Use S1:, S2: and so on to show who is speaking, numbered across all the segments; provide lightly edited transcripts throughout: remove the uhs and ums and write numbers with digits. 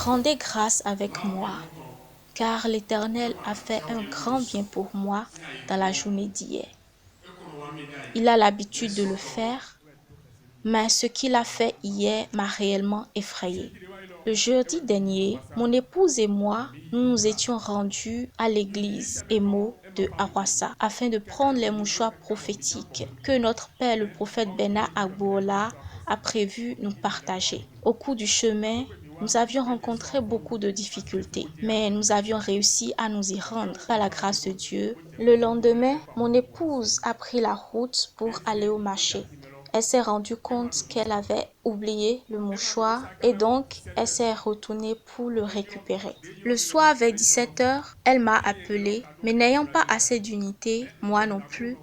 S1: Rendez grâce avec moi, car l'Éternel a fait un grand bien pour moi dans la journée d'hier. Il a l'habitude de le faire, mais ce qu'il a fait hier m'a réellement effrayée. Le jeudi dernier, mon épouse et moi, nous nous étions rendus à l'église Emo de Awassa afin de prendre les mouchoirs prophétiques que notre père le prophète Bena Agbola a prévu nous partager. Au cours du chemin, nous avions rencontré beaucoup de difficultés, mais nous avions réussi à nous y rendre par la grâce de Dieu. Le lendemain, mon épouse a pris la route pour aller au marché. Elle s'est rendue compte qu'elle avait oublié le mouchoir et donc elle s'est retournée pour le récupérer. Le soir vers 17 heures, elle m'a appelé, mais n'ayant pas assez d'unité, moi non plus,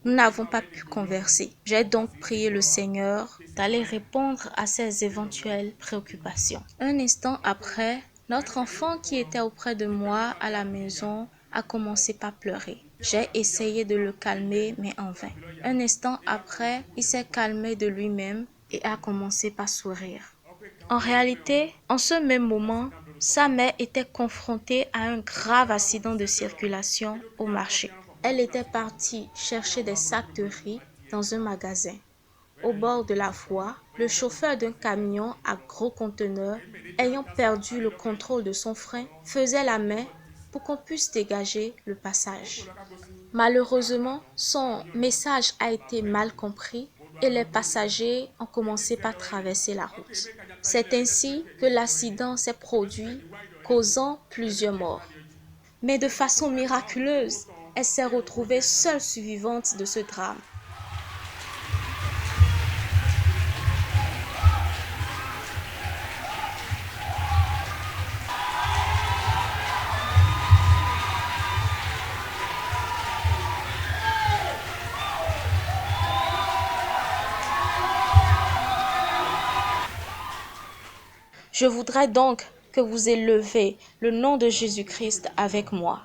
S1: nous n'avons pas pu converser. J'ai donc prié le Seigneur d'aller répondre à ses éventuelles préoccupations. Un instant après, notre enfant qui était auprès de moi à la maison a commencé par pleurer. J'ai essayé de le calmer, mais en vain. Un instant après, il s'est calmé de lui-même et a commencé par sourire. En réalité, en ce même moment, sa mère était confrontée à un grave accident de circulation au marché. Elle était partie chercher des sacs de riz dans un magasin. Au bord de la voie, le chauffeur d'un camion à gros conteneurs, ayant perdu le contrôle de son frein, faisait la main pour qu'on puisse dégager le passage. Malheureusement, son message a été mal compris et les passagers ont commencé par traverser la route. C'est ainsi que l'accident s'est produit, causant plusieurs morts. Mais de façon miraculeuse, elle s'est retrouvée seule survivante de ce drame. Je voudrais donc que vous élevez le nom de Jésus-Christ avec moi.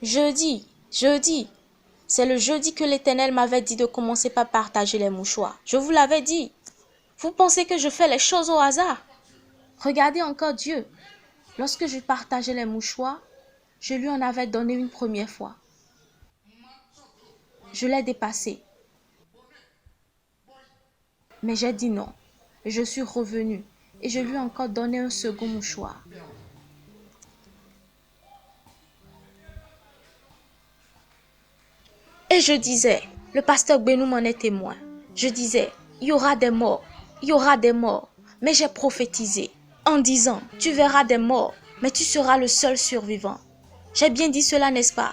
S1: Jeudi, c'est le jeudi que l'Éternel m'avait dit de commencer par partager les mouchoirs. Je vous l'avais dit. Vous pensez que je fais les choses au hasard? Regardez encore Dieu. Lorsque je partageais les mouchoirs, je lui en avais donné une première fois. Je l'ai dépassé. Mais j'ai dit non. Je suis revenue et je lui ai encore donné un second mouchoir. Et je disais, le pasteur Benou m'en est témoin. Je disais, il y aura des morts, il y aura des morts. Mais j'ai prophétisé en disant, tu verras des morts, mais tu seras le seul survivant. J'ai bien dit cela, n'est-ce pas?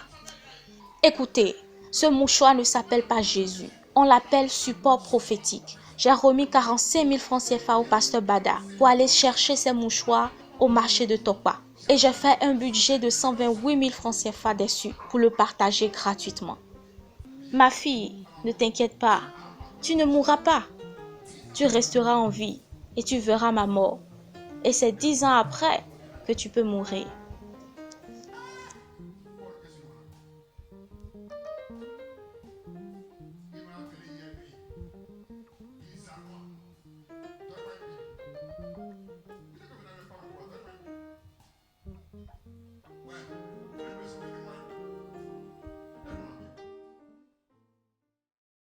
S1: Écoutez, ce mouchoir ne s'appelle pas Jésus. On l'appelle support prophétique. J'ai remis 45 000 francs CFA au pasteur Bada pour aller chercher ces mouchoirs au marché de Tokpa. Et j'ai fait un budget de 128 000 francs CFA dessus pour le partager gratuitement. Ma fille, ne t'inquiète pas, tu ne mourras pas. Tu resteras en vie et tu verras ma mort. Et c'est 10 ans après que tu peux mourir.